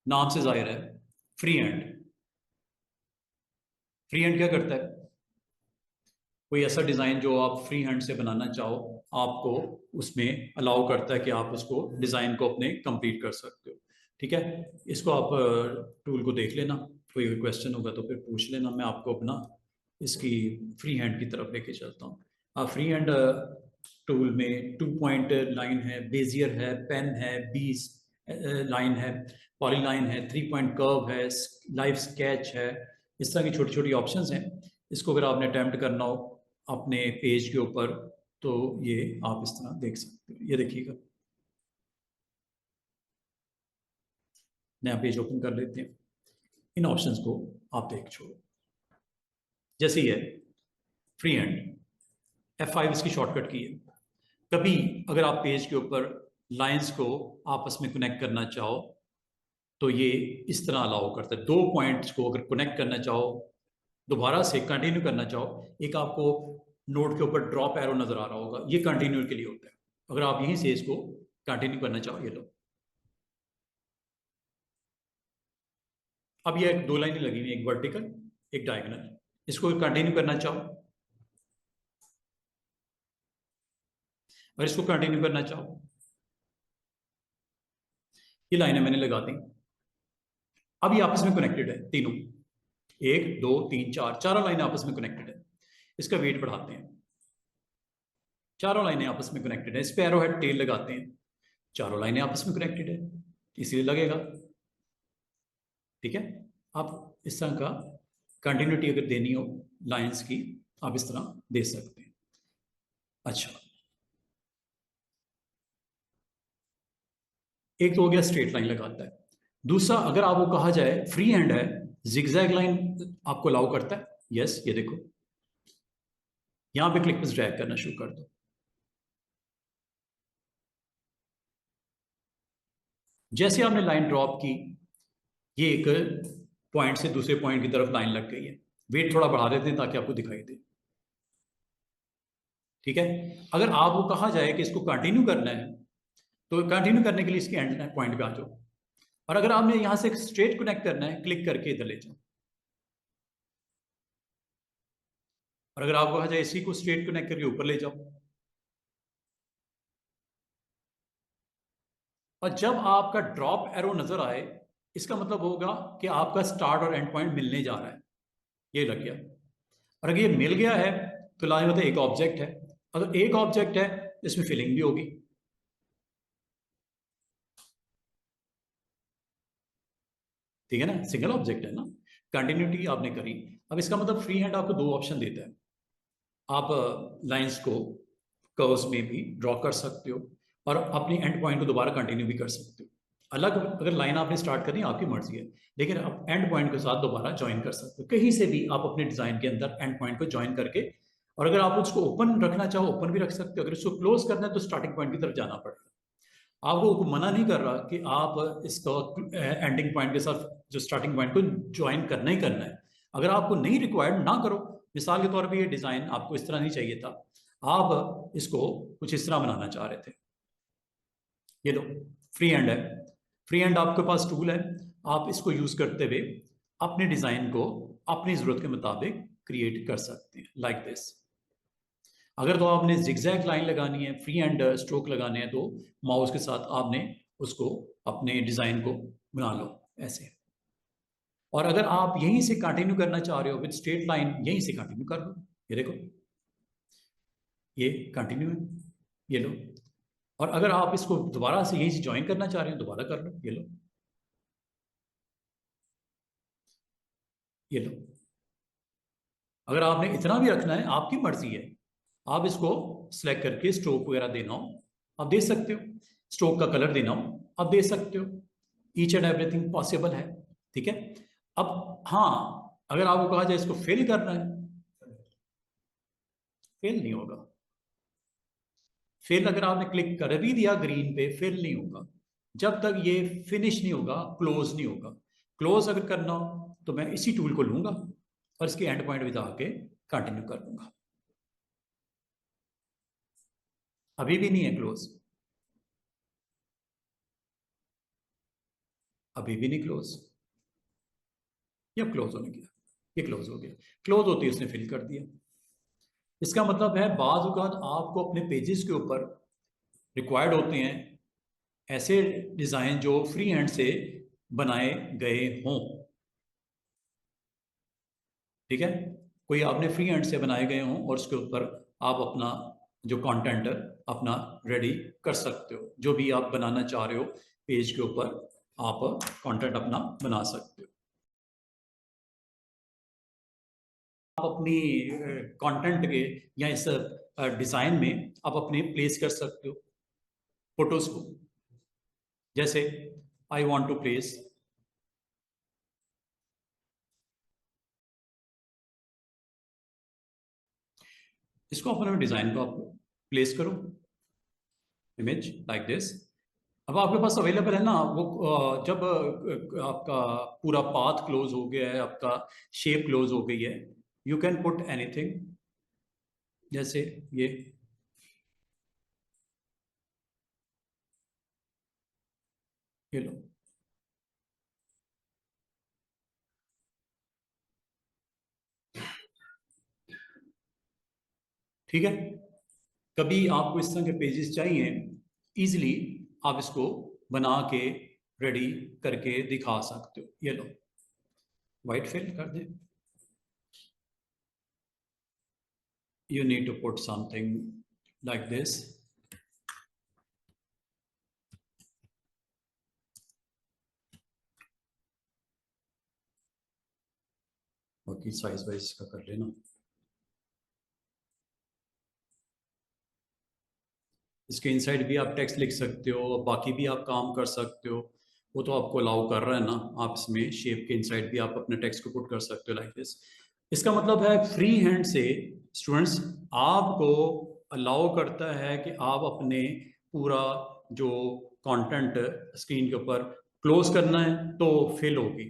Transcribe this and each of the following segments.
नाम से जाहिर है फ्री हैंड। फ्री हैंड क्या करता है? कोई ऐसा डिज़ाइन जो आप फ्री हैंड से बनाना चाहो, आपको उसमें अलाउ करता है कि आप उसको डिज़ाइन को अपने कंप्लीट कर सकते हो। ठीक है, इसको आप टूल को देख लेना, कोई क्वेश्चन होगा तो फिर पूछ लेना, मैं आपको अपना इसकी फ्री हैंड की तरफ लेके चलता हूँ। आप फ्री हैंड टूल में 2 पॉइंट लाइन है, बेजियर है, पेन है, बीस लाइन है, पॉलीलाइन है, 3 पॉइंट कर्व है, लाइव स्केच है, इस तरह की छोटी छोटी ऑप्शंस हैं। इसको अगर आपने अटैम्प्ट करना हो अपने पेज के ऊपर तो ये आप इस तरह देख सकते हो। ये देखिएगा, नया पेज ओपन कर लेते हैं। इन ऑप्शंस को आप देख छोड़ो। जैसे ही है फ्री हैंड, F5 इसकी शॉर्टकट की है। कभी अगर आप पेज के ऊपर लाइंस को आपस में कनेक्ट करना चाहो तो ये इस तरह अलाउ करता है। 2 पॉइंट्स को अगर कनेक्ट करना चाहो, दोबारा से कंटिन्यू करना चाहो, एक आपको नोट के ऊपर ड्रॉप एरो नजर आ रहा होगा, ये कंटिन्यू के लिए होता है। अगर आप यहीं से इसको कंटिन्यू करना चाहो, ये लो। अब ये 2 लाइनें लगी हुई, एक वर्टिकल एक डायगोनल। इसको कंटिन्यू करना चाहो, अगर इसको कंटिन्यू करना चाहो, ये लाइनें मैंने लगा दी। अब ये आपस में कनेक्टेड है तीनों, 1 2 3 4, चारों लाइनें आपस में कनेक्टेड है। इसका वेट बढ़ाते हैं, चारों लाइनें आपस में कनेक्टेड है। इस पे एरो हेड टेल लगाते हैं, चारों लाइनें आपस में कनेक्टेड है, इसीलिए लगेगा। ठीक है, आप इस तरह का कंटिन्यूटी अगर देनी हो लाइंस की, आप इस तरह दे सकते हैं। अच्छा, एक तो हो गया स्ट्रेट लाइन लगाता है। दूसरा, अगर आपको कहा जाए फ्री हैंड है, जिगजैग लाइन आपको अलाउ करता है। यस, ये देखो, यहां पे क्लिक पे ड्रैग करना शुरू कर दो। जैसे आपने लाइन ड्रॉप की, ये एक पॉइंट से दूसरे पॉइंट की तरफ लाइन लग गई है। वेट थोड़ा बढ़ा देते हैं ताकि आपको दिखाई दे। ठीक है, अगर आपको कहा जाए कि इसको कंटिन्यू करना है तो कंटिन्यू करने के लिए इसके एंड पॉइंट पे आ जाओ, और अगर आपने यहां से स्ट्रेट कनेक्ट करना है, क्लिक करके इधर ले जाओ। और अगर आपको कहा जाए इसी को स्ट्रेट कनेक्ट करके ऊपर ले जाओ। और जब आपका ड्रॉप एरो नजर आए, इसका मतलब होगा कि आपका स्टार्ट और एंड पॉइंट मिलने जा रहा है। ये लग गया। और अगर ये मिल गया है तो लाइन मतलब एक ऑब्जेक्ट है। अगर एक ऑब्जेक्ट है तो इसमें फिलिंग भी होगी। ठीक है ना, सिंगल ऑब्जेक्ट है ना। कंटिन्यूटी आपने करी। अब इसका मतलब फ्री हैंड आपको 2 ऑप्शन देता है। आप लाइंस को कर्व्स में भी ड्रॉ कर सकते हो और अपनी एंड पॉइंट को दोबारा कंटिन्यू भी कर सकते हो। अलग अगर लाइन आपने स्टार्ट करनी है आपकी मर्जी है, लेकिन आप एंड पॉइंट के साथ दोबारा ज्वाइन कर सकते हो कहीं से भी। आप अपने डिजाइन के अंदर एंड पॉइंट को ज्वाइन करके, और अगर आप उसको ओपन रखना चाहो ओपन भी रख सकते हो। अगर इसको क्लोज करना है तो स्टार्टिंग पॉइंट की तरफ जाना पड़ेगा। आपको मना नहीं कर रहा कि आप इसका एंडिंग पॉइंट के साथ जो स्टार्टिंग पॉइंट को ज्वाइन करना ही करना है। अगर आपको नहीं रिक्वायर्ड, ना करो। मिसाल के तौर पे ये डिजाइन आपको इस तरह नहीं चाहिए था, आप इसको कुछ इस तरह बनाना चाह रहे थे। ये लो, फ्री हैंड है। फ्री हैंड आपके पास टूल है, आप इसको यूज करते हुए अपने डिजाइन को अपनी जरूरत के मुताबिक क्रिएट कर सकते हैं, लाइक दिस। अगर तो आपने जिगजैग लाइन लगानी है, फ्री हैंड स्ट्रोक लगाने हैं, तो माउस के साथ आपने उसको अपने डिजाइन को बना लो ऐसे। और अगर आप यहीं से कंटिन्यू करना चाह रहे हो विद स्ट्रेट लाइन, यहीं से कंटिन्यू कर लो। ये देखो, ये कंटिन्यू है, ये लो। और अगर आप इसको दोबारा से यहीं से ज्वाइन करना चाह रहे हो, दोबारा कर लो, ये लो, ये लो। अगर आपने इतना भी रखना है, आपकी मर्जी है। आप इसको सिलेक्ट करके स्ट्रोक वगैरह देना हो आप दे सकते हो, स्ट्रोक का कलर देना हो आप दे सकते हो। ईच एंड एवरीथिंग पॉसिबल है। ठीक है, अब हाँ, अगर आपको कहा जाए इसको फिल करना है, फिल नहीं होगा। फिल अगर आपने क्लिक कर भी दिया ग्रीन पे, फिल नहीं होगा जब तक ये फिनिश नहीं होगा, क्लोज नहीं होगा। क्लोज अगर करना हो तो मैं इसी टूल को लूंगा और इसके एंड पॉइंट भी आके कंटिन्यू कर दूंगा। अभी भी नहीं है क्लोज। अभी भी नहीं क्लोज, या क्लोज होने गया, ये क्लोज हो गया, क्लोज होते ही उसने फिल कर दिया। इसका मतलब है बाज़ औक़ात आपको अपने पेजेस के ऊपर रिक्वायर्ड होते हैं ऐसे डिज़ाइन जो फ्री हैंड से बनाए गए हों, ठीक है, कोई आपने फ्री हैंड से बनाए गए हों और उसके ऊपर आप अपना जो कंटेंट अपना रेडी कर सकते हो, जो भी आप बनाना चाह रहे हो पेज के ऊपर आप कंटेंट अपना बना सकते हो। आप अपनी कंटेंट के या इस डिज़ाइन में आप अपने प्लेस कर सकते हो फोटोज को। जैसे आई वांट टू प्लेस, इसको अपने डिज़ाइन को आप प्लेस करो, इमेज लाइक दिस। अब आपके पास अवेलेबल है ना वो जब आपका पूरा पाथ क्लोज हो गया है, आपका शेप क्लोज हो गई है, यू कैन पुट एनीथिंग, जैसे ये लो, ठीक है। कभी आपको इस तरह के पेजेस चाहिए, इजीली आप इसको बना के रेडी करके दिखा सकते हो। ये लो, वाइट फिल कर दे, you need to put something like this, बाकी साइज वाइज का कर लेना। इसके इनसाइड भी आप टेक्स्ट लिख सकते हो, बाकी भी आप काम कर सकते हो, वो तो आपको अलाउ कर रहा है ना। आप इसमें शेप के इनसाइड भी आप अपने टेक्स्ट को पुट कर सकते हो लाइक दिस। इसका मतलब है फ्री हैंड से स्टूडेंट्स आपको अलाउ करता है कि आप अपने पूरा जो कंटेंट स्क्रीन के ऊपर क्लोज करना है तो फिल होगी,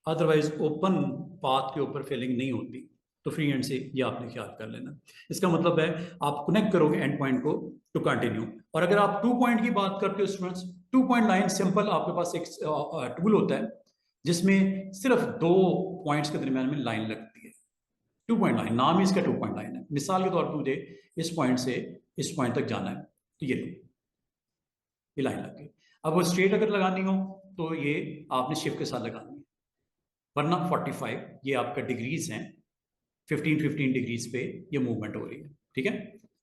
अदरवाइज ओपन पाथ के ऊपर फिलिंग नहीं होती। तो फ्री हैंड से ये आपने ख्याल कर लेना। इसका मतलब है आप कनेक्ट करोगे एंड पॉइंट को टू कंटिन्यू। और अगर आप 2 पॉइंट की बात करते हो स्टूडेंट्स, 2 पॉइंट लाइन सिंपल, आपके पास एक टूल होता है जिसमें सिर्फ 2 पॉइंट्स के दरमियान में लाइन लगती है। 2 पॉइंट लाइन, नाम ही इसका 2 पॉइंट लाइन है। मिसाल के तौर पर मुझे इस पॉइंट से इस पॉइंट तक जाना है, तो ये लाइन लग गई। अब वो स्ट्रेट अगर लगानी हो तो ये आपने शिफ्ट के साथ लगानी है, वरना 45 ये आपका डिग्रीज हैं, 15-15 डिग्रीज पे ये मूवमेंट हो रही है, ठीक है।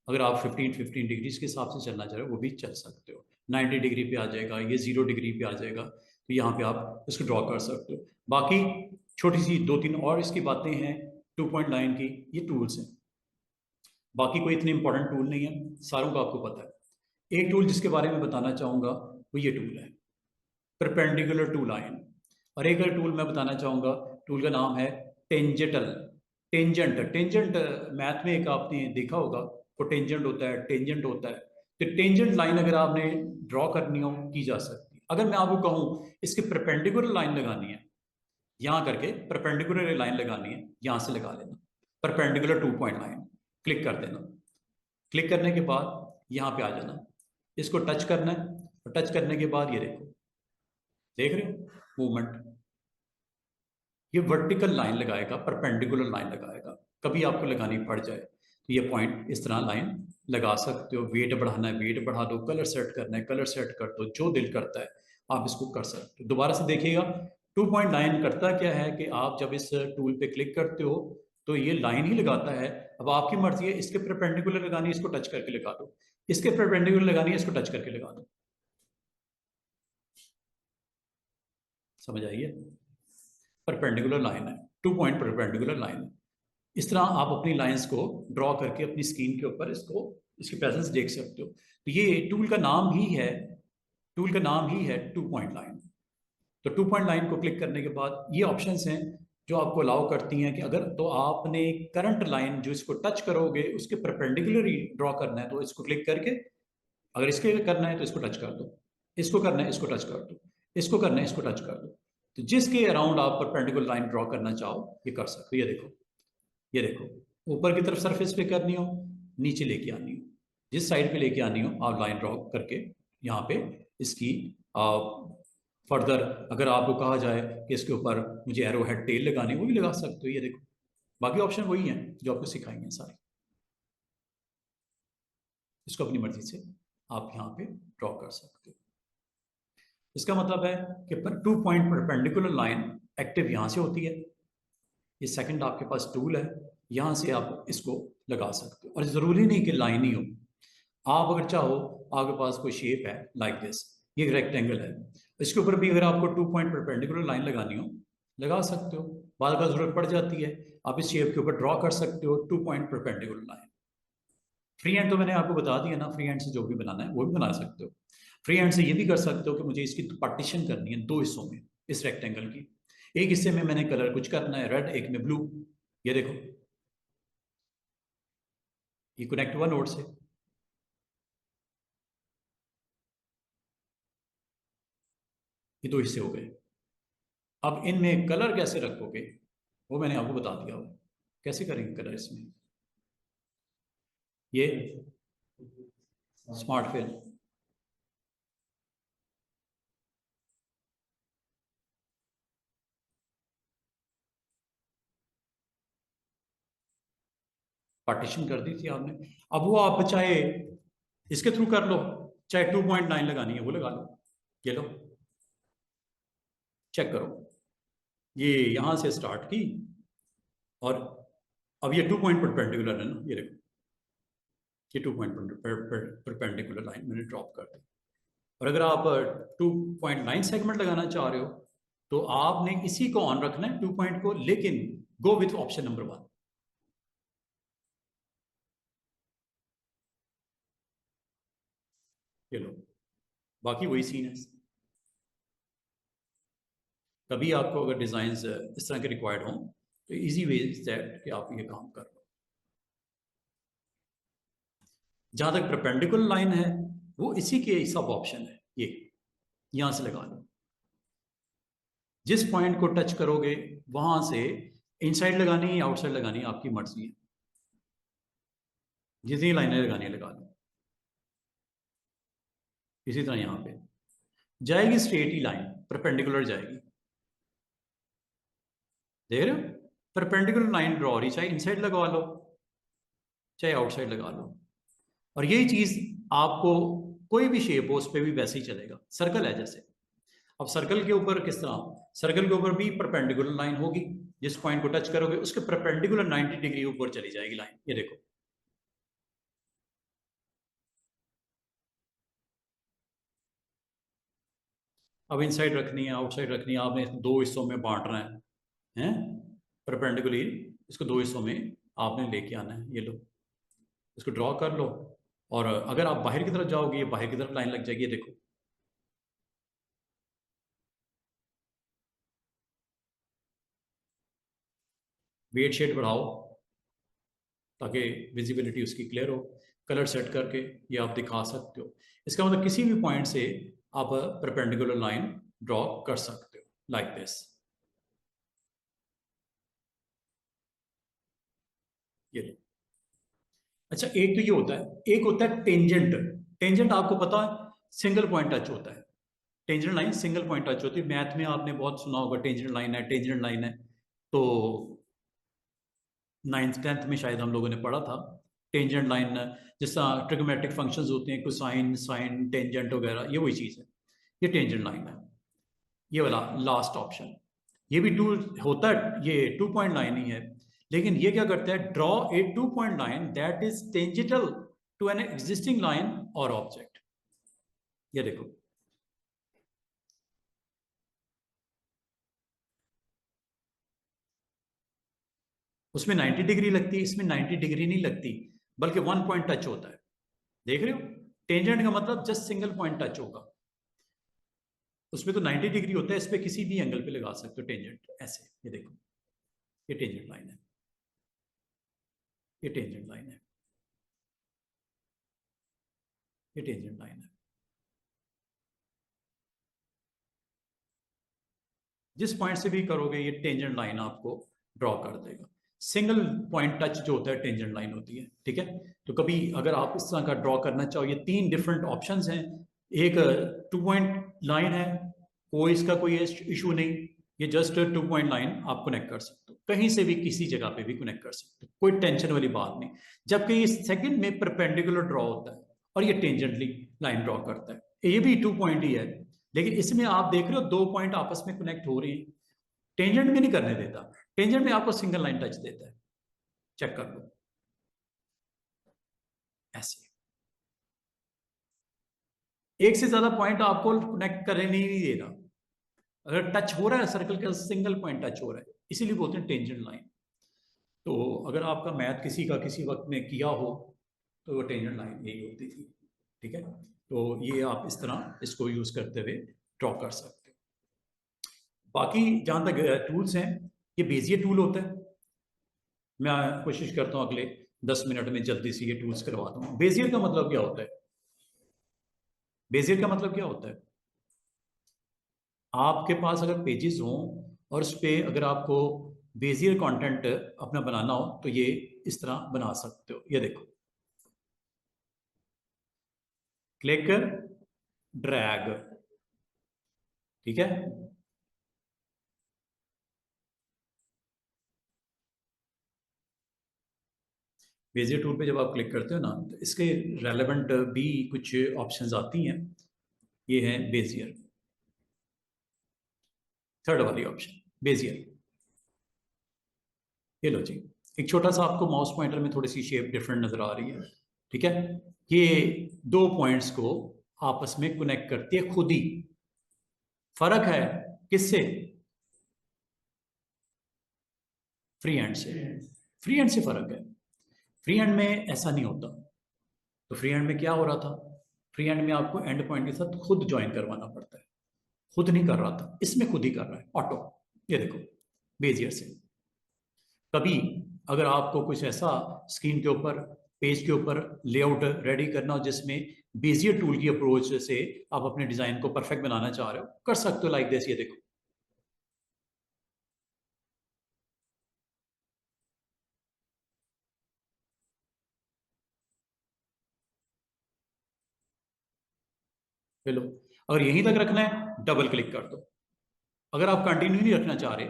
अगर आप 15-15 डिग्रीज के हिसाब से चलना चाह रहे हो वो भी चल सकते हो। 90 डिग्री पे आ जाएगा, ये 0 डिग्री पे आ जाएगा, तो यहाँ पे आप इसको ड्रॉ कर सकते हो। बाकी छोटी सी 2-3 और इसकी बातें हैं 2 पॉइंट लाइन की, ये टूल्स हैं। बाकी कोई इतने इंपॉर्टेंट टूल नहीं है, सारों का आपको पता है। एक टूल जिसके बारे में बताना चाहूँगा वो ये टूल है, परपेंडिकुलर टू लाइन। और एक और टूल मैं बताना चाहूँगा, टूल का नाम है टेंजेंटल। टेंजेंट, टेंजेंट मैथ में एक आपने देखा होगा, कोटेंजेंट होता है, टेंजेंट होता है। तो टेंजेंट लाइन अगर आपने ड्रॉ करनी हो की जा सकती है। अगर मैं आपको कहूँ इसके परपेंडिकुलर लाइन लगानी है, यहाँ करके परपेंडिकुलर लाइन लगानी है, यहाँ से लगा लेना परपेंडिकुलर 2 पॉइंट लाइन, क्लिक कर देना। क्लिक करने के बाद यहाँ पे आ जाना, इसको टच करना है, और टच करने के बाद ये देखो, देख रहे हो मूवमेंट, ये वर्टिकल लाइन लगाएगा, परपेंडिकुलर लाइन लगाएगा। कभी आपको लगानी पड़ जाए तो ये पॉइंट इस तरह लाइन लगा सकते हो। वेट बढ़ाना है वेट बढ़ा दो, कलर सेट करना है कलर सेट कर दो, जो दिल करता है आप इसको कर सकते हो। दोबारा से देखिएगा, 2 पॉइंट लाइन करता क्या है कि आप जब इस टूल पे क्लिक करते हो तो ये लाइन ही लगाता है। अब आपकी मर्जी है, इसके परपेंडिकुलर लगानी है इसको टच करके लगा दो, इसके परपेंडिकुलर लगानी है इसको टच करके लगा दो। समझ आइए, परपेंडिकुलर लाइन है, 2 पॉइंट परपेंडिकुलर लाइन है। इस तरह आप अपनी लाइंस को ड्रॉ करके अपनी स्क्रीन के ऊपर इसको इसकी प्रेजेंस देख सकते हो। तो ये टूल का नाम ही है, टूल का नाम ही है 2 पॉइंट लाइन। तो 2 पॉइंट लाइन को क्लिक करने के बाद ये ऑप्शंस हैं जो आपको अलाउ करती हैं कि अगर तो आपने करंट लाइन जो इसको टच करोगे उसके परपेंडिकुलर ही ड्रॉ करना है तो इसको क्लिक करके, अगर इसके करना है तो इसको टच कर दो, इसको करना है इसको टच कर दो, इसको करना है इसको टच कर दो। तो जिसके अराउंड आप परपेंडिकुलर लाइन ड्रॉ करना चाहो ये कर सकते हो। ये देखो, ये देखो, ऊपर की तरफ सरफेस पे करनी हो, नीचे लेके आनी हो, जिस साइड पे लेके आनी हो आप लाइन ड्रॉ करके यहाँ पे इसकी फर्दर अगर आपको कहा जाए कि इसके ऊपर मुझे एरो हेड टेल लगानी, वो भी लगा सकते हो। ये देखो, बाकी ऑप्शन वही हैं जो आपको सिखाएंगे सारे। इसको अपनी मर्जी से आप यहाँ पे ड्रॉ कर सकते हो। इसका मतलब है कि पर 2 पॉइंट परपेंडिकुलर लाइन एक्टिव यहाँ से होती है। ये सेकंड आपके पास टूल है, यहाँ से आप इसको लगा सकते हो। और ज़रूरी नहीं कि लाइन ही हो, आप अगर चाहो, आपके पास कोई शेप है लाइक दिस, ये रेक्टेंगल है, इसके ऊपर भी अगर आपको 2 पॉइंट परपेंडिकुलर लाइन लगानी हो, लगा सकते हो। बाद का जरूरत पड़ जाती है, आप इस शेप के ऊपर ड्रॉ कर सकते हो 2 point perpendicular line. Free hand तो मैंने आपको बता दिया ना, फ्री हैंड से जो भी बनाना है वो भी बना सकते हो। फ्री हैंड से ये भी कर सकते हो कि मुझे इसकी पार्टीशन करनी है 2 हिस्सों में, इस रेक्टेंगल की। एक हिस्से में मैंने कलर कुछ करना है रेड, एक में ब्लू। ये देखो, ये कनेक्ट हुआ नोड से। ये 2 हिस्से हो गए। अब इनमें कलर कैसे रखोगे वो मैंने आपको बता दिया हुआ, कैसे करेंगे कलर इसमें। ये स्मार्ट फिल, पार्टीशन कर दी थी आपने। अब वो आप चाहे इसके थ्रू कर लो, चाहे 2.9 लगानी है वो लगा लो। ये लो, चेक करो, ये यहां से स्टार्ट की और अब ये 2 पॉइंट परपेंडिकुलर है ना, ये देखो, ये 2 पॉइंट परपेंडिकुलर लाइन मैंने ड्रॉप कर दी। और अगर आप 2.9 सेगमेंट लगाना चाह रहे हो तो आपने इसी को ऑन रखना है 2 पॉइंट को, लेकिन गो विथ ऑप्शन नंबर 1। ये लो, बाकी वही सीन है। कभी आपको अगर डिजाइन इस तरह के रिक्वायर्ड हो तो इजी वे इज दैट कि आप ये काम कर लो। जहां तक परपेंडिकुलर लाइन है वो इसी के सब ऑप्शन है, ये यहां से लगा लो। जिस पॉइंट को टच करोगे वहां से इनसाइड लगानी है या आउटसाइड लगानी है आपकी मर्जी है, जितनी लाइनें लगानी है लगा लो। इसी तरह यहां पे जाएगी स्ट्रेट ही लाइन, परपेंडिकुलर जाएगी। देख रहे हो, परपेंडिकुलर लाइन ड्रॉ रही, चाहे इनसाइड लगवा लो चाहे आउटसाइड लगा लो। और यही चीज आपको कोई भी शेप हो उस पर भी वैसे ही चलेगा। सर्कल है जैसे, अब सर्कल के ऊपर किस तरह, सर्कल के ऊपर भी परपेंडिकुलर लाइन होगी, जिस पॉइंट को टच करोगे उसके परपेंडिकुलर 90 डिग्री ऊपर चली जाएगी लाइन। ये देखो, अब इनसाइड रखनी है आउटसाइड रखनी है, आपने इसको 2 हिस्सों में बांटना है परपेंडिकुलरली, इसको 2 हिस्सों में आपने लेके आना है। ये लो, इसको ड्रॉ कर लो। और अगर आप बाहर की तरफ जाओगे ये बाहर की तरफ लाइन लग जाएगी। ये देखो, वेट शेड बढ़ाओ ताकि विजिबिलिटी उसकी क्लियर हो। कलर सेट करके ये आप दिखा सकते हो। इसका मतलब किसी भी पॉइंट से आप परपेंडिकुलर लाइन ड्रॉ कर सकते हो लाइक दिस। ये लो। अच्छा, एक तो ये होता है, एक होता है टेंजेंट। टेंजेंट आपको पता है सिंगल पॉइंट टच होता है। Tangent line single point touch होती है। मैथ में आपने बहुत सुना होगा टेंजेंट लाइन है, टेंजेंट लाइन है। तो 9th 10th में शायद हम लोगों ने पढ़ा था टेंजेंट लाइन। जिस तरह ट्रिग्नोमेट्रिक फंक्शंस होते हैं, कोसाइन साइन टेंजेंट वगैरह, ये वही चीज़ है। ये टेंजेंट लाइन है, ये वाला लास्ट ऑप्शन। ये भी टू होता है, ये 2.9 ही है, लेकिन ये क्या करता है, draw a 2.9 that is tangential to an existing line और ऑब्जेक्ट। ये देखो, उसमें 90 डिग्री लगती है, इसमें 90 डिग्री नहीं लगती, बल्कि 1 पॉइंट टच होता है। देख रहे हो, टेंजेंट का मतलब जस्ट सिंगल पॉइंट टच होगा। उसमें तो 90 डिग्री होता है, इस पे किसी भी एंगल पे लगा सकते हो टेंजेंट ऐसे। ये देखो, ये टेंजेंट लाइन है, ये टेंजेंट लाइन है, ये टेंजेंट लाइन है। जिस पॉइंट से भी करोगे ये टेंजेंट लाइन आपको ड्रॉ कर देगा। सिंगल पॉइंट टच जो होता है टेंजेंट लाइन होती है, ठीक है। तो कभी अगर आप इस तरह का ड्रॉ करना चाहो, ये 3 डिफरेंट ऑप्शंस हैं। एक 2 पॉइंट लाइन है, कोई इसका कोई इशू नहीं, ये जस्ट 2 पॉइंट लाइन आप कनेक्ट कर सकते हो, कहीं से भी किसी जगह पे भी कनेक्ट कर सकते हो, कोई टेंशन वाली बात नहीं। जबकि ये सेकंड में परपेंडिकुलर ड्रॉ होता है और ये टेंजेंटली लाइन ड्रॉ करता है, ये भी 2 पॉइंट ही है, लेकिन इसमें आप देख रहे हो 2 पॉइंट आपस में कनेक्ट हो रहे हैं, टेंजेंट में नहीं करने देता, टेंजेंट में आपको सिंगल लाइन टच देता है। चेक कर लो ऐसे, एक से ज्यादा पॉइंट आपको कनेक्ट करने नहीं देगा। अगर टच हो रहा है सर्कल का सिंगल पॉइंट टच हो रहा है, इसीलिए बोलते हैं टेंजेंट लाइन। तो अगर आपका मैथ किसी का किसी वक्त में किया हो तो वो टेंजेंट लाइन यही होती थी। ठीक है, तो ये आप इस तरह इसको यूज करते हुए ड्रॉ कर सकते हो। बाकी जहां तक टूल्स हैं, ये बेजियर टूल होता है, मैं कोशिश करता हूँ अगले 10 मिनट में जल्दी से ये टूल्स करवा दूँ। बेजियर का मतलब क्या होता है? बेजियर का मतलब क्या होता है? आपके पास अगर पेजेस हों और उस पर अगर आपको बेजियर कंटेंट अपना बनाना हो तो ये इस तरह बना सकते हो। ये देखो, क्लिक, ड्रैग, ठीक है। बेजियर टूल पे जब आप क्लिक करते हो ना, तो इसके रेलेवेंट भी कुछ ऑप्शंस आती हैं। ये है बेजियर, थर्ड वाली ऑप्शन बेजियर। ये लो जी, एक छोटा सा आपको माउस पॉइंटर में थोड़ी सी शेप डिफरेंट नजर आ रही है, ठीक है। ये दो पॉइंट्स को आपस में कनेक्ट करती है खुद ही। फर्क है किससे? फ्री हैंड से। फ्री हैंड से फर्क है, फ्री हैंड में ऐसा नहीं होता। तो फ्री हैंड में क्या हो रहा था? फ्री हैंड में आपको एंड पॉइंट के साथ खुद ज्वाइन करवाना पड़ता है, खुद नहीं कर रहा था, इसमें खुद ही कर रहा है ऑटो। ये देखो, बेजियर से। कभी अगर आपको कुछ ऐसा स्क्रीन के ऊपर, पेज के ऊपर लेआउट रेडी करना हो जिसमें बेजियर टूल की अप्रोच से आप अपने डिजाइन को परफेक्ट बनाना चाह रहे हो, कर सकते हो लाइक दिस। ये देखो, ले लो। अगर यहीं तक रखना है, डबल क्लिक कर दो। अगर आप कंटिन्यू नहीं रखना चाह रहे,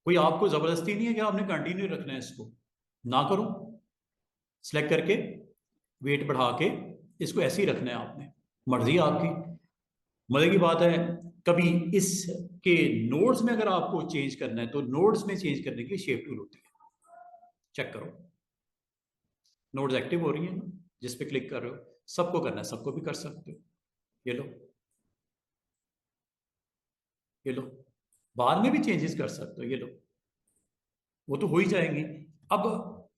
कोई आपको जबरदस्ती नहीं है कि आपने कंटिन्यू रखना है इसको, ना करो। सिलेक्ट करके वेट बढ़ा के इसको ऐसे ही रखना है आपने, मर्जी है आपकी। मजे की बात है, कभी इसके नोड्स में अगर आपको चेंज करना है तो नोड्स में चेंज करने के लिए शेप टूल होती है। चेक करो, नोड्स एक्टिव हो रही है ना, जिस पे क्लिक कर रहे हो। सबको करना है, सबको भी कर सकते हो। ये लो, ये लो। बाद में भी चेंजेस कर सकते हो, ये लो, वो तो हो ही जाएंगी। अब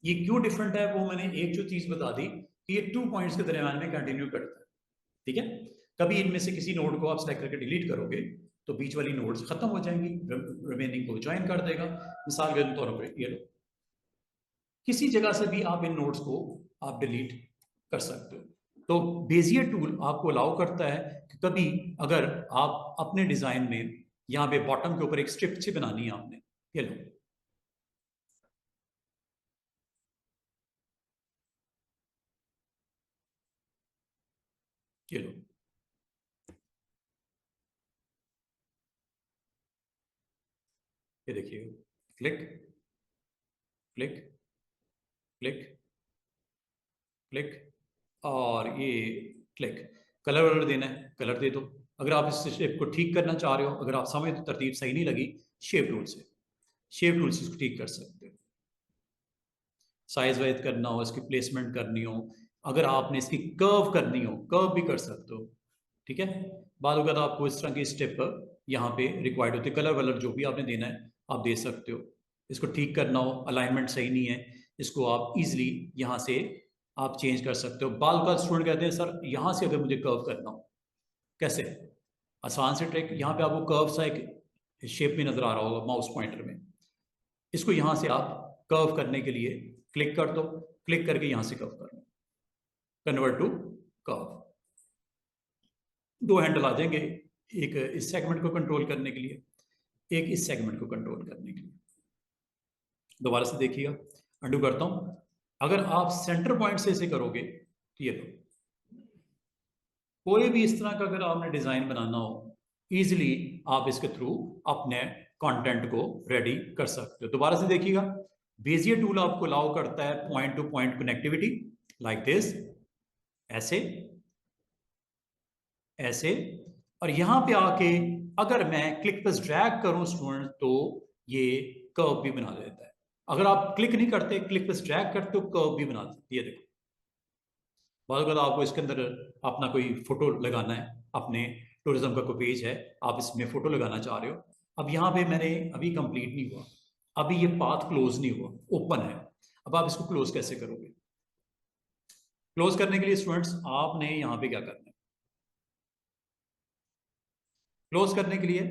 ये क्यों डिफरेंट है, वो मैंने एक जो चीज बता दी कि ये 2 पॉइंट्स के दरमियान में कंटिन्यू करता है, ठीक है। कभी इनमें से किसी नोड को आप सेलेक्ट करके डिलीट करोगे तो बीच वाली नोड्स खत्म हो जाएंगी, रिमेनिंग को ज्वाइन कर देगा। मिसाल के तौर पर ये लो, किसी जगह से भी आप इन नोड्स को आप डिलीट कर सकते हो। तो बेजियर टूल आपको अलाउ करता है कि कभी अगर आप अपने डिजाइन में यहाँ पे बॉटम के ऊपर एक स्ट्रिप सी बनानी है आपने, ये लो, ये लो, ये देखिए, क्लिक, क्लिक, क्लिक, क्लिक, और ये क्लिक। कलर वलर देना है, कलर दे दो। अगर आप इस शेप को ठीक करना चाह रहे हो, अगर आप समय तो तरतीब सही नहीं लगी, शेप टूल से, शेप टूल से इसको ठीक कर सकते हो। साइज वाइज करना हो, इसकी प्लेसमेंट करनी हो, अगर आपने इसकी कर्व करनी हो, कर्व भी कर सकते हो, ठीक है। बाद अगर आपको इस तरह की स्टेप यहाँ पे रिक्वायर्ड होती है, कलर वलर जो भी आपने देना है आप दे सकते हो। इसको ठीक करना हो, अलाइनमेंट सही नहीं है, इसको आप इजीली यहाँ से आप चेंज कर सकते हो। बाल का स्टूडेंट कहते हैं सर यहाँ से अगर मुझे कर्व करना हो, कैसे? आसान से ट्रिक, यहाँ पे आपको कर्व सा एक शेप में नजर आ रहा होगा माउस पॉइंटर में, इसको यहाँ से आप कर्व करने के लिए क्लिक कर दो, क्लिक करके यहाँ से कर्व कर लो, कन्वर्ट टू कर्व। दो हैंडल आ जाएंगे, एक इस सेगमेंट को कंट्रोल करने के लिए, एक इस सेगमेंट को कंट्रोल करने के लिए। दोबारा से देखिएगा, अंडू करता हूं। अगर आप सेंटर पॉइंट से इसे करोगे तो ये लो, कोई भी इस तरह का अगर आपने डिजाइन बनाना हो इजिली आप इसके थ्रू अपने कंटेंट को रेडी कर सकते हो। दोबारा से देखिएगा, बेजियर टूल आपको अलाउ करता है point two point connectivity like this, ऐसे ऐसे, और यहां पे आके अगर मैं क्लिक पर ड्रैग करूं स्टूडेंट तो ये कर्व भी बना देता है। अगर आप क्लिक नहीं करते, क्लिक पर ड्रैग करते हो, कर्व भी बना देती है। देखो, बहुत अगर आपको इसके अंदर अपना कोई फोटो लगाना है, अपने टूरिज्म का कोई पेज है, आप इसमें फोटो लगाना चाह रहे हो, अब यहाँ पे मैंने अभी कंप्लीट नहीं हुआ, अभी ये पाथ क्लोज नहीं हुआ, ओपन है। अब आप इसको क्लोज कैसे करोगे? क्लोज करने के लिए स्टूडेंट्स आपने यहाँ पे क्या करना है, क्लोज करने के लिए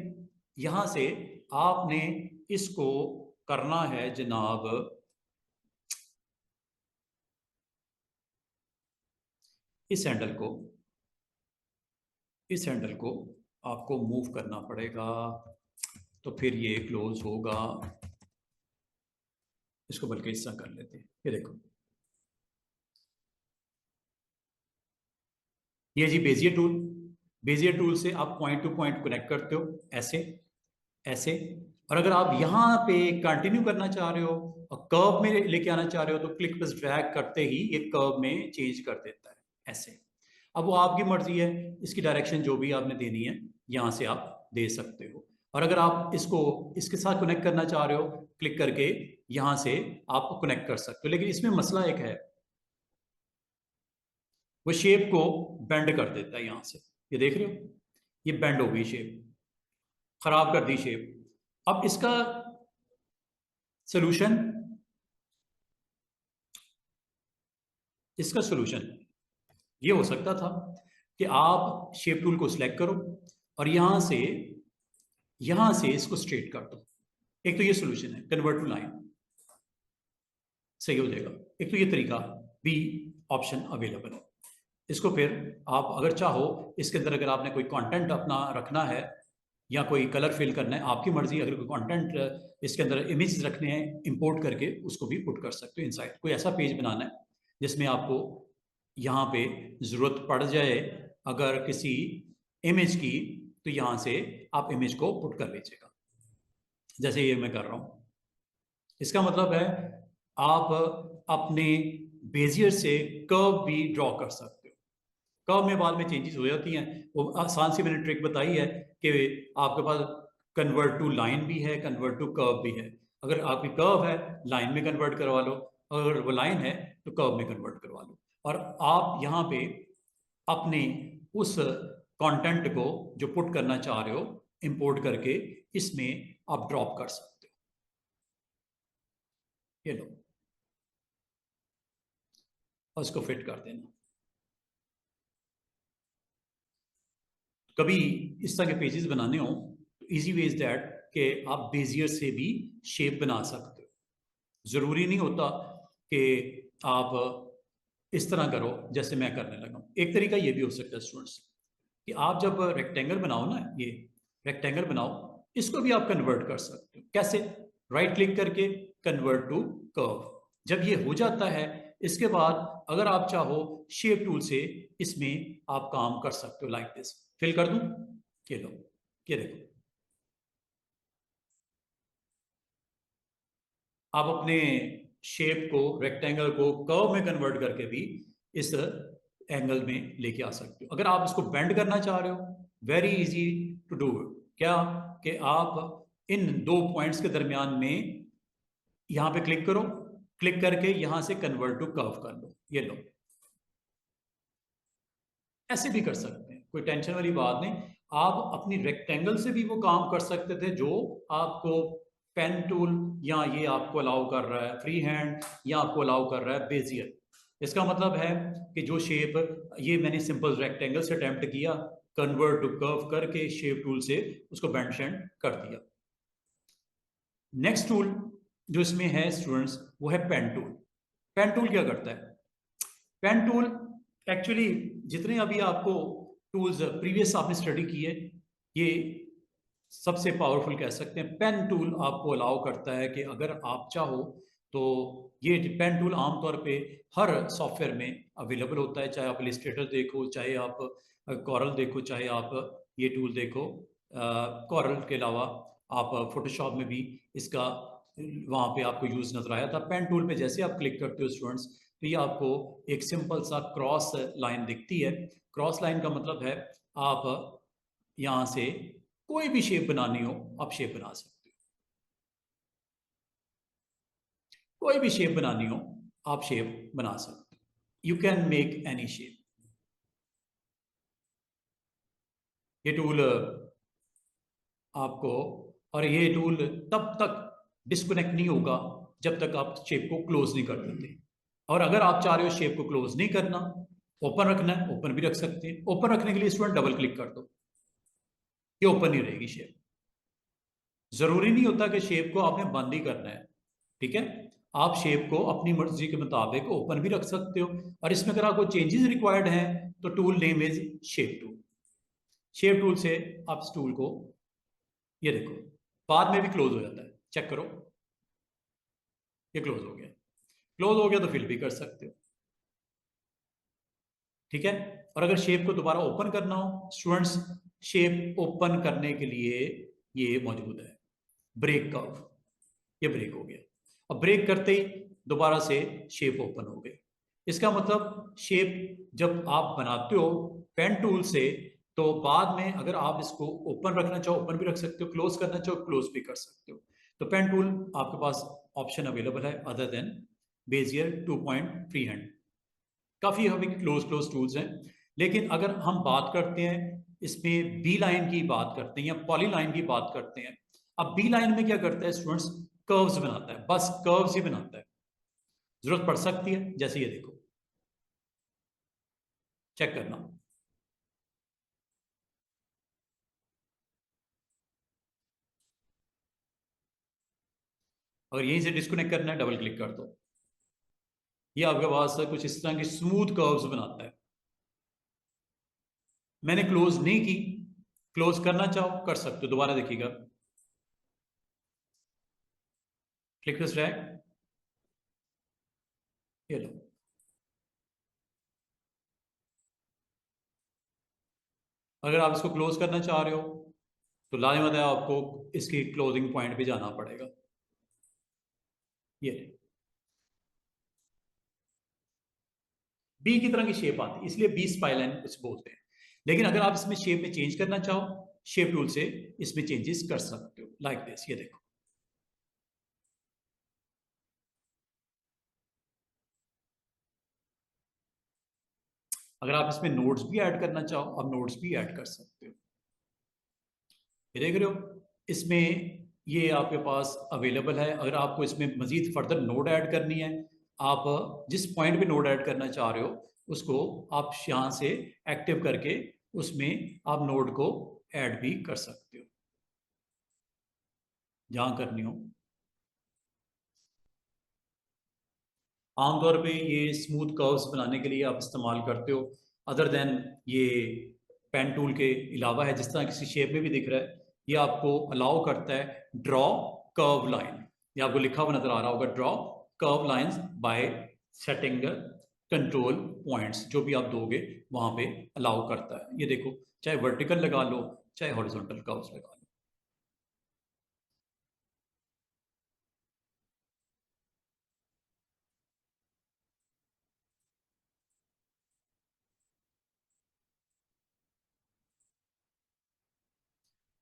यहां से आपने इसको करना है जनाब, इस हैंडल को, इस हैंडल को आपको मूव करना पड़ेगा, तो फिर ये क्लोज होगा। इसको बल्कि इस तरह कर लेते हैं, ये देखो, ये जी बेजियर टूल। बेजियर टूल से आप पॉइंट टू पॉइंट कनेक्ट करते हो, ऐसे ऐसे, और अगर आप यहाँ पे कंटिन्यू करना चाह रहे हो और कर्व में लेके आना चाह रहे हो तो क्लिक बस ड्रैग करते ही ये कर्व में चेंज कर देता है, ऐसे। अब वो आपकी मर्जी है, इसकी डायरेक्शन जो भी आपने देनी है यहाँ से आप दे सकते हो। और अगर आप इसको इसके साथ कनेक्ट करना चाह रहे हो, क्लिक करके यहाँ से आप कनेक्ट कर सकते हो। लेकिन इसमें मसला एक है, वो शेप को बेंड कर देता है यहाँ से, ये देख रहे हो, ये बेंड हो गई शेप, खराब कर दी शेप। अब इसका सोल्यूशन, इसका सोल्यूशन ये हो सकता था कि आप शेप टूल को सिलेक्ट करो और यहां से इसको स्ट्रेट कर दो। एक तो ये सोल्यूशन है, कन्वर्ट टू लाइन, सही हो जाएगा। एक तो ये तरीका भी ऑप्शन अवेलेबल है। इसको फिर आप अगर चाहो, इसके अंदर अगर आपने कोई कंटेंट अपना रखना है या कोई कलर फिल करना है, आपकी मर्जी, अगर कोई कंटेंट इसके अंदर इमेज रखने हैं इंपोर्ट करके, उसको भी पुट कर सकते हो इनसाइड। कोई ऐसा पेज बनाना है जिसमें आपको यहाँ पे जरूरत पड़ जाए अगर किसी इमेज की, तो यहाँ से आप इमेज को पुट कर लीजिएगा, जैसे ये मैं कर रहा हूँ। इसका मतलब है आप अपने बेजियर से कर्व भी ड्रॉ कर सकते हो। कर्व में बाद में चेंजेस हो जाती हैं, वो आसान सी मैंने ट्रिक बताई है कि आपके पास कन्वर्ट टू लाइन भी है, कन्वर्ट टू कर्व भी है। अगर आपकी कर्व है, लाइन में कन्वर्ट करवा लो, अगर वो लाइन है तो कर्व में कन्वर्ट करवा लो। और आप यहाँ पे अपने उस कंटेंट को जो पुट करना चाह रहे हो इंपोर्ट करके इसमें आप ड्रॉप कर सकते हो। ये लो, और इसको फिट कर देना। कभी इस तरह के पेजेस बनाने हो तो इजी वे इज दैट कि आप बेजियर से भी शेप बना सकते हो। जरूरी नहीं होता कि आप इस तरह करो जैसे मैं करने लगा हूं। एक तरीका ये भी हो सकता है स्टूडेंट्स कि आप जब रेक्टेंगल बनाओ ना, ये रेक्टेंगल बनाओ, इसको भी आप कन्वर्ट कर सकते हो। कैसे? राइट क्लिक करके कन्वर्ट टू कर्व, जब ये हो जाता है इसके बाद अगर आप चाहो शेप टूल से इसमें आप काम कर सकते हो। लाइक दिस फिल कर दूं, ये लो, ये देखो, आप अपने शेप को, रेक्टेंगल को कर्व में कन्वर्ट करके भी इस एंगल में लेके आ सकते हो। अगर आप इसको बेंड करना चाह रहे हो, very easy to do it. क्या कि आप इन दो पॉइंट्स के दरमियान में यहां पे क्लिक करो, क्लिक करके यहां से कन्वर्ट टू कर्व कर लो, ये लो। ऐसे भी कर सकते हैं, कोई टेंशन वाली बात नहीं। आप अपनी रेक्टेंगल से भी वो काम कर सकते थे जो आपको पेन टूल या ये आपको अलाउ कर रहा है, फ्री हैंड या आपको अलाउ कर रहा है बेजियर। इसका मतलब है कि जो शेप, ये मैंने सिंपल रेक्टेंगल से अटेम्प्ट किया, कन्वर्ट टू कर्व करके शेप टूल से उसको बेंड शेंड कर दिया। नेक्स्ट टूल जो इसमें है स्टूडेंट्स, वो है पेन टूल। पेन टूल क्या करता है? पेन टूल एक्चुअली जितने अभी आपको टूल्स प्रीवियस आपने स्टडी किए, ये सबसे पावरफुल कह सकते हैं। पेन टूल आपको अलाउ करता है कि अगर आप चाहो तो ये पेन टूल आमतौर पे हर सॉफ्टवेयर में अवेलेबल होता है, चाहे आप इलस्ट्रेटर देखो, चाहे आप कॉरल देखो, चाहे आप ये टूल देखो, कॉरल के अलावा आप फोटोशॉप में भी इसका वहाँ पे आपको यूज़ नजर आया था। पेन टूल पे जैसे आप क्लिक करते हो स्टूडेंट्स, तो ये आपको एक सिंपल सा क्रॉस लाइन दिखती है। क्रॉस लाइन का मतलब है आप यहाँ से कोई भी शेप बनानी हो आप शेप बना सकते हो, कोई भी शेप बनानी हो आप शेप बना सकते हो। You can make any shape. ये टूल आपको, और ये टूल तब तक डिस्कनेक्ट नहीं होगा जब तक आप शेप को क्लोज नहीं कर देते। और अगर आप चाह रहे हो शेप को क्लोज नहीं करना, ओपन रखना है, ओपन भी रख सकते हैं। ओपन रखने के लिए स्टूडेंट डबल क्लिक कर दो, ये ओपन ही रहेगी शेप। जरूरी नहीं होता कि शेप को आपने बंद ही करना है, ठीक है। आप शेप को अपनी मर्जी के मुताबिक ओपन भी रख सकते हो। और इसमें अगर आपको चेंजेस रिक्वायर्ड हैं तो tool name is shape tool. Shape tool से आप इस टूल को, ये देखो, बाद में भी क्लोज हो जाता है, चेक करो, ये क्लोज हो गया। क्लोज हो गया तो फिल भी कर सकते हो, ठीक है। और अगर शेप को दोबारा ओपन करना हो स्टूडेंट्स, शेप ओपन करने के लिए ये मौजूद है, ब्रेक कर्व। ये ब्रेक हो गया। अब ब्रेक करते ही दोबारा से शेप ओपन हो गई। इसका मतलब शेप जब आप बनाते हो पेन टूल से, तो बाद में अगर आप इसको ओपन रखना चाहो ओपन भी रख सकते हो, क्लोज करना चाहो क्लोज भी कर सकते हो। तो पेन टूल आपके पास ऑप्शन अवेलेबल है other than Bezier 2 free hand. काफी हमें क्लोज क्लोज टूल्स हैं। लेकिन अगर हम बात करते हैं इसमें बी लाइन की बात करते हैं या पॉली लाइन की बात करते हैं। अब बी लाइन में क्या करता है स्टूडेंट्स, कर्व्स बनाता है, बस कर्व्स ही बनाता है। जरूरत पड़ सकती है, जैसे ये देखो, चेक करना। अगर यहीं से डिस्कनेक्ट करना है डबल क्लिक कर दो, ये आपके पास कुछ इस तरह की स्मूथ कर्व्स बनाता है। मैंने क्लोज नहीं की, क्लोज करना चाहो कर सकते हो, दोबारा देखिएगा, क्लिक दिस ड्रैग, ये लो। अगर आप इसको क्लोज करना चाह रहे हो तो लाजमत है आपको इसकी क्लोजिंग पॉइंट पे जाना पड़ेगा। ये बी की तरह की शेप आती है, इसलिए बी स्पाइलाइन कुछ बोलते हैं। लेकिन अगर आप इसमें शेप में चेंज करना चाहो, शेप टूल से इसमें चेंजेस कर सकते हो, लाइक दिस, ये देखो। अगर आप इसमें नोट्स भी ऐड करना चाहो आप नोट्स भी ऐड कर सकते हो, ये देख रहे हो। इसमें ये आपके पास अवेलेबल है। अगर आपको इसमें मजीद फर्दर नोट ऐड करनी है, आप जिस पॉइंट पे नोट ऐड करना चाह रहे हो उसको आप यहाँ से एक्टिव करके उसमें आप नोट को ऐड भी कर सकते हो जहाँ करनी हो। आमतौर पे ये स्मूथ कर्व्स बनाने के लिए आप इस्तेमाल करते हो। अदर देन ये पेन टूल के अलावा है, जिस तरह किसी शेप में भी दिख रहा है, ये आपको अलाउ करता है ड्रॉ कर्व लाइन। ये आपको लिखा हुआ नजर आ रहा होगा, draw curve lines bye setting control points, जो भी आप दोगे वहां पे अलाउ करता है। ये देखो, चाहे वर्टिकल लगा लो चाहे हॉरिजॉन्टल कर्व्स लगा लो।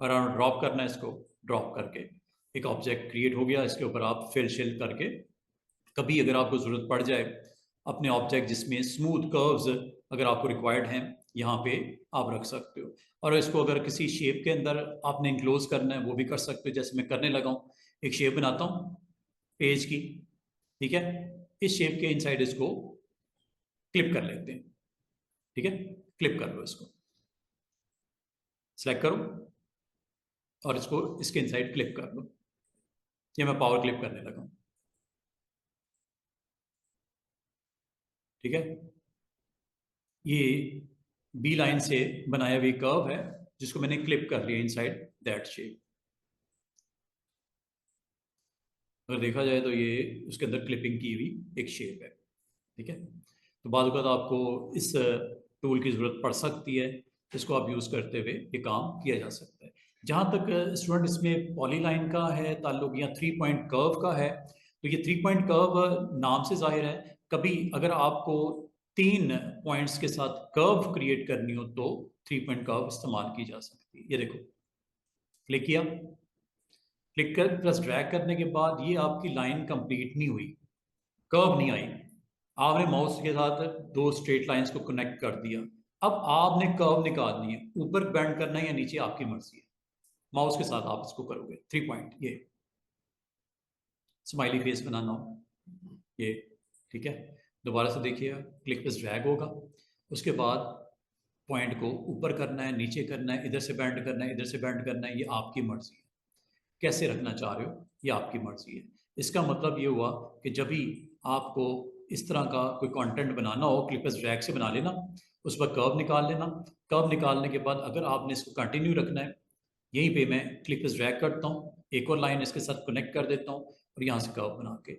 और ड्रॉप करना है इसको, ड्रॉप करके एक ऑब्जेक्ट क्रिएट हो गया। इसके ऊपर आप फिल शिल करके कभी अगर आपको ज़रूरत पड़ जाए अपने ऑब्जेक्ट जिसमें स्मूथ कर्व्स अगर आपको रिक्वायर्ड हैं, यहाँ पे आप रख सकते हो। और इसको अगर किसी शेप के अंदर आपने इंक्लोज करना है वो भी कर सकते हो, जैसे मैं करने लगा हूँ। एक शेप बनाता हूँ पेज की, ठीक है। इस शेप के इनसाइड इसको क्लिप कर लेते हैं, ठीक है। क्लिप कर लो, इसको सेलेक्ट करो और इसको इसके इनसाइड क्लिप कर लो। ये मैं पावर क्लिप करने लगा हूँ, ठीक है। ये बी लाइन से बनाया हुई कर्व है जिसको मैंने क्लिप कर लिया इनसाइड दैट शेप। अगर देखा जाए तो ये उसके अंदर क्लिपिंग की हुई एक शेप है, ठीक है। तो बाद वक़्त आपको इस टूल की ज़रूरत पड़ सकती है, इसको आप यूज़ करते हुए ये काम किया जा सकता है। जहाँ तक स्टूडेंट इसमें पॉलीलाइन का है ताल्लुक या 3 पॉइंट कर्व का है, तो ये 3 पॉइंट कर्व नाम से जाहिर है, कभी अगर आपको 3 पॉइंट्स के साथ कर्व क्रिएट करनी हो तो 3 पॉइंट कर्व इस्तेमाल की जा सकती है। ये देखो, क्लिक किया, क्लिक कर प्लस ड्रैग करने के बाद ये आपकी लाइन कंप्लीट नहीं हुई, कर्व नहीं आई। आपने माउस के साथ 2 स्ट्रेट लाइंस को कनेक्ट कर दिया, अब आपने कर्व निकालनी है, ऊपर बेंड करना है या नीचे, आपकी मर्जी है। माउस के साथ आप इसको करोगे 3 पॉइंट, ये स्माइली फेस बनाना हो ये, ठीक है। दोबारा से देखिए, क्लिक पे ड्रैग होगा, उसके बाद पॉइंट को ऊपर करना है, नीचे करना है, इधर से बैंड करना है, इधर से बैंड करना है, ये आपकी मर्जी है। कैसे रखना चाह रहे हो ये आपकी मर्जी है। इसका मतलब ये हुआ कि जब भी आपको इस तरह का कोई कंटेंट बनाना हो, क्लिक पे ड्रैग से बना लेना, उस पर कर्व निकाल लेना। कर्व निकालने के बाद अगर आपने इसको कंटिन्यू रखना है, यहीं पे मैं क्लिक पे ड्रैग करता हूँ, एक और लाइन इसके साथ कनेक्ट कर देता हूँ और यहाँ से कर्व बना के,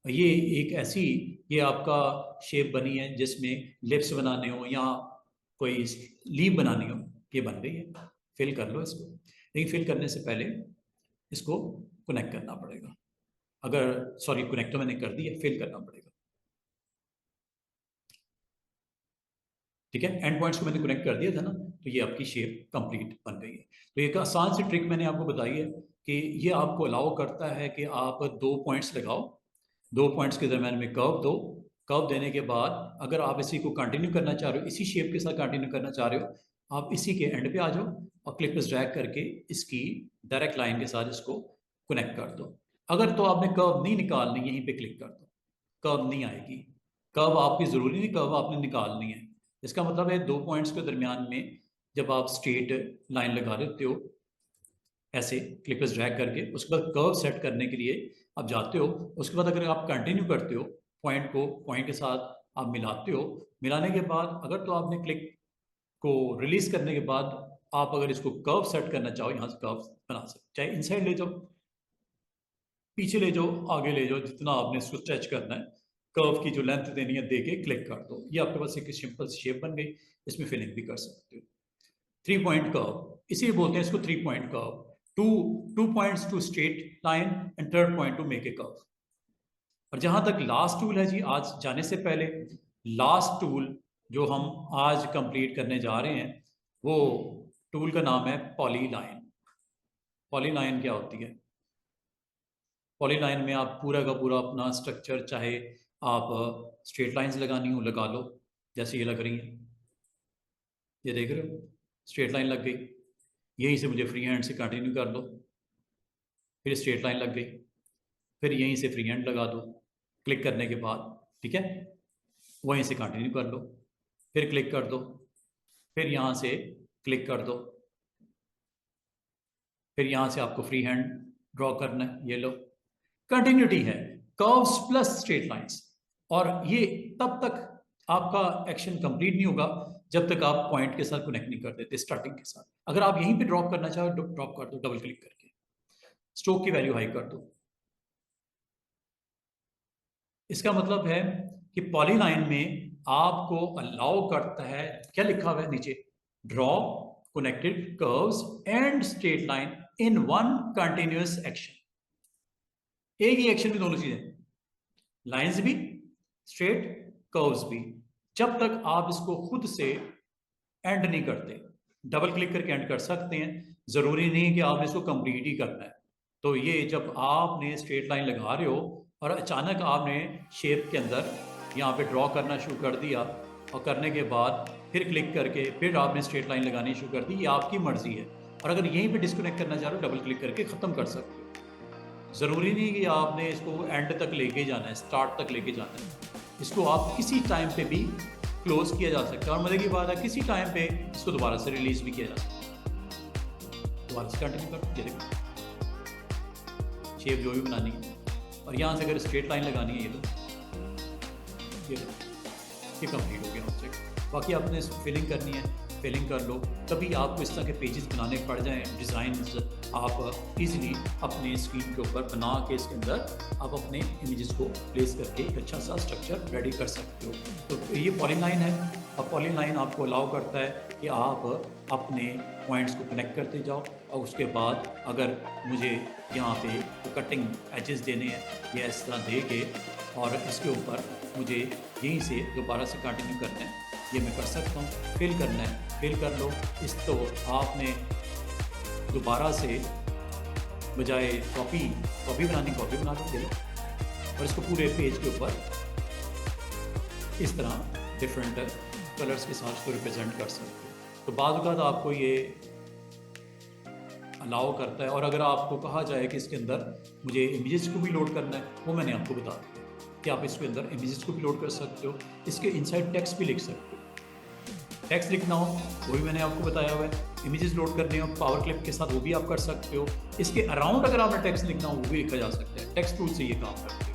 ये एक ऐसी, ये आपका शेप बनी है जिसमें लिप्स बनाने हो या कोई लीव बनानी हो, ये बन गई है। फिल कर लो इसको, लेकिन फिल करने से पहले इसको कनेक्ट करना पड़ेगा। अगर सॉरी, कनेक्ट तो मैंने कर दिया, फिल करना पड़ेगा, ठीक है। एंड पॉइंट्स को मैंने कनेक्ट कर दिया था ना, तो ये आपकी शेप कंप्लीट बन गई है। तो एक आसान सी ट्रिक मैंने आपको बताई है कि ये आपको अलाउ करता है कि आप 2 पॉइंट्स लगाओ, 2 पॉइंट्स के दरम्यान में कर्व दो, कर्व देने के बाद अगर आप इसी को कंटिन्यू करना चाह रहे हो, इसी शेप के साथ कंटिन्यू करना चाह रहे हो, आप इसी के एंड पे आ जाओ और क्लिक पे ड्रैग करके इसकी डायरेक्ट लाइन के साथ इसको कनेक्ट कर दो। अगर तो आपने कर्व नहीं निकालनी, यहीं पे क्लिक कर दो, कर्व नहीं आएगी। कर्व आपकी ज़रूरी नहीं कर्व आपने निकालनी है। इसका मतलब है 2 पॉइंट्स के दरमियान में जब आप स्ट्रेट लाइन लगा देते हो ऐसे क्लिक पे ड्रैग करके, उसके बाद कर्व सेट करने के लिए आप जाते हो, उसके बाद अगर आप कंटिन्यू करते हो, पॉइंट को पॉइंट के साथ आप मिलाते हो, मिलाने के बाद अगर तो आपने क्लिक को रिलीज करने के बाद आप अगर इसको कर्व सेट करना चाहो, यहाँ से कर्व बना सकते, चाहे इनसाइड ले जाओ, पीछे ले जाओ, आगे ले जाओ, जितना आपने इसको स्ट्रेच करना है, कर्व की जो लेंथ देनी है दे के क्लिक कर दो, ये आपके पास एक सिंपल शेप बन गई। इसमें फिलिंग भी कर सकते हो। 3 पॉइंट कर्व इसीलिए बोलते हैं इसको 3 point curve, two points to straight line and third point to make a curve. और जहां तक लास्ट टूल है जी, आज जाने से पहले लास्ट टूल जो हम आज कंप्लीट करने जा रहे हैं, वो टूल का नाम है पॉलीलाइन। पॉलीलाइन क्या होती है? पॉलीलाइन में आप पूरा का पूरा अपना स्ट्रक्चर, चाहे आप स्ट्रेट लाइंस लगानी हो लगा लो, जैसे ये लग रही है, ये देख रहे हो स्ट्रेट लाइन लग गई, यहीं से मुझे फ्री हैंड से कंटिन्यू कर लो, फिर स्ट्रेट लाइन लग गई, फिर यहीं से फ्री हैंड लगा दो क्लिक करने के बाद, ठीक है, वहीं से कंटिन्यू कर लो, फिर क्लिक कर दो, फिर यहाँ से क्लिक कर दो, फिर यहाँ से आपको फ्री हैंड ड्रॉ करना है, ये लो, कंटिन्यूटी है, कर्व्स प्लस स्ट्रेट लाइंस। और ये तब तक आपका एक्शन कंप्लीट नहीं होगा जब तक आप पॉइंट के साथ कनेक्ट नहीं कर देते स्टार्टिंग के साथ। अगर आप यहीं पे ड्रॉप करना चाहो, ड्रॉप कर दो डबल क्लिक करके, स्ट्रोक की वैल्यू हाई कर दो। इसका मतलब है कि पॉलीलाइन में आपको अलाउ करता है, क्या लिखा हुआ है नीचे, draw connected curves and straight line in one continuous action. एक ही एक्शन में दोनों चीजें, लाइंस भी, स्ट्रेट कर्व्स भी, जब तक आप इसको खुद से एंड नहीं करते। डबल क्लिक करके एंड कर सकते हैं, जरूरी नहीं कि आपने इसको कंप्लीट ही करना है। तो ये जब आपने स्ट्रेट लाइन लगा रहे हो और अचानक आपने शेप के अंदर यहाँ पे ड्रॉ करना शुरू कर दिया, और करने के बाद फिर क्लिक करके फिर आपने स्ट्रेट लाइन लगानी शुरू कर दी, ये आपकी मर्जी है। और अगर यहीं पे डिस्कनेक्ट करना चाह रहे हो, डबल क्लिक करके ख़त्म कर सकते हो। ज़रूरी नहीं कि आपने इसको एंड तक लेके जाना है, स्टार्ट तक लेके जाना है। इसको आप किसी टाइम पे भी क्लोज किया जा सकता है, और मजे की बात है किसी टाइम पे इसको दोबारा से रिलीज भी किया जा सकता है। दोबारा से कंटिन्यू कर, ये देखो शेप जो भी बनानी है, और यहाँ से अगर स्ट्रेट लाइन लगानी है, ये कंप्लीट हो गया ऑब्जेक्ट। बाकी आपने फिलिंग करनी है, फिलिंग कर लो। कभी आपको इस तरह के पेजेस बनाने पड़ जाएं, डिज़ाइन आप इजीली अपने स्क्रीन के ऊपर बना के इसके अंदर आप अपने इमेजेस को प्लेस करके एक अच्छा सा स्ट्रक्चर रेडी कर सकते हो। तो ये पॉलीलाइन है, और पॉलीलाइन आपको अलाउ करता है कि आप अपने पॉइंट्स को कनेक्ट करते जाओ और उसके बाद अगर मुझे यहाँ पे कटिंग एजेस देने हैं या इस तरह दे के और इसके ऊपर मुझे यहीं से दोबारा से कंटिन्यू करना है, ये मैं कर सकता हूँ। फिल करना है, फिल कर लो। इस तो आपने दोबारा से बजाय कॉपी बनानी, कॉपी बना लो, ले लो और इसको पूरे पेज के ऊपर इस तरह डिफरेंट कलर्स के साथ इसको रिप्रेजेंट कर सकते हो। तो बाद वक़्त आपको ये अलाउ करता है। और अगर आपको कहा जाए कि इसके अंदर मुझे इमेजेस को भी लोड करना है, वो मैंने आपको बता दिया कि आप इसके अंदर इमेजेस को भी लोड कर सकते हो। इसके इनसाइड टेक्स्ट भी लिख सकते हो। टेक्स्ट लिखना हो वो भी मैंने आपको बताया हुआ है। इमेजेस लोड करने हो पावर क्लिप के साथ, वो भी आप कर सकते हो। इसके अराउंड अगर आपने टेक्स्ट लिखना हो वो भी लिखा जा सकता है। टेक्स्ट टूल से ये काम करते हो।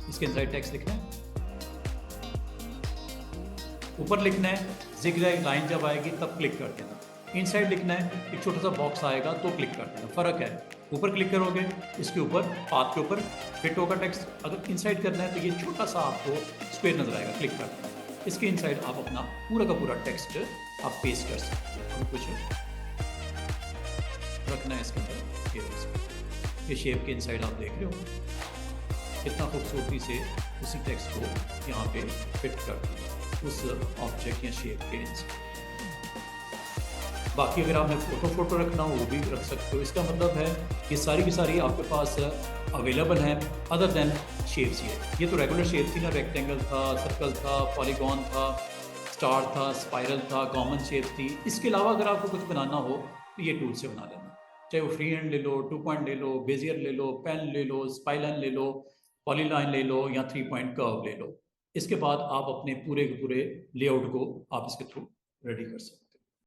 इसके इनसाइड टेक्स्ट लिखना है, ऊपर लिखना है, ज़िगज़ैग लाइन जब आएगी तब क्लिक कर देना। इनसाइड लिखना है, एक छोटा सा बॉक्स आएगा तो क्लिक कर देना। फ़र्क है, ऊपर क्लिक करोगे इसके ऊपर पाथ के ऊपर फिट होगा टेक्स्ट। अगर इनसाइड करना है तो ये छोटा सा आपको स्क्वायर नजर आएगा, क्लिक कर देना। इसके इनसाइड आप अपना पूरा का पूरा टेक्स्ट आप पेस्ट कर सकते हो। और कुछ रखना है इसके अंदर, ये शेप के इनसाइड आप देख रहे हो कितना खूबसूरती से उसी टेक्स्ट को यहाँ पे फिट कर दिया उस ऑब्जेक्ट या शेप के इनसाइड। बाकी अगर आपने फोटो रखना हो वो भी रख सकते हो। इसका मतलब है ये सारी की सारी आपके पास अवेलेबल हैं अदर देन शेप्स। ये तो रेगुलर शेप थी ना, रेक्टेंगल था, सर्कल था, पॉलीगॉन था, स्टार था, स्पाइरल था, कॉमन शेप थी। इसके अलावा अगर आपको कुछ बनाना हो तो ये टूल से बना लेना। चाहे वो फ्री हैंड ले लो, 2 पॉइंट ले लो, बेजियर ले लो, पेन ले लो, स्पाइलाइन ले लो, पॉलीलाइन ले लो या 3 पॉइंट कर्व ले लो। इसके बाद आप अपने पूरे के पूरे लेआउट को आप इसके थ्रू रेडी कर सकते हो।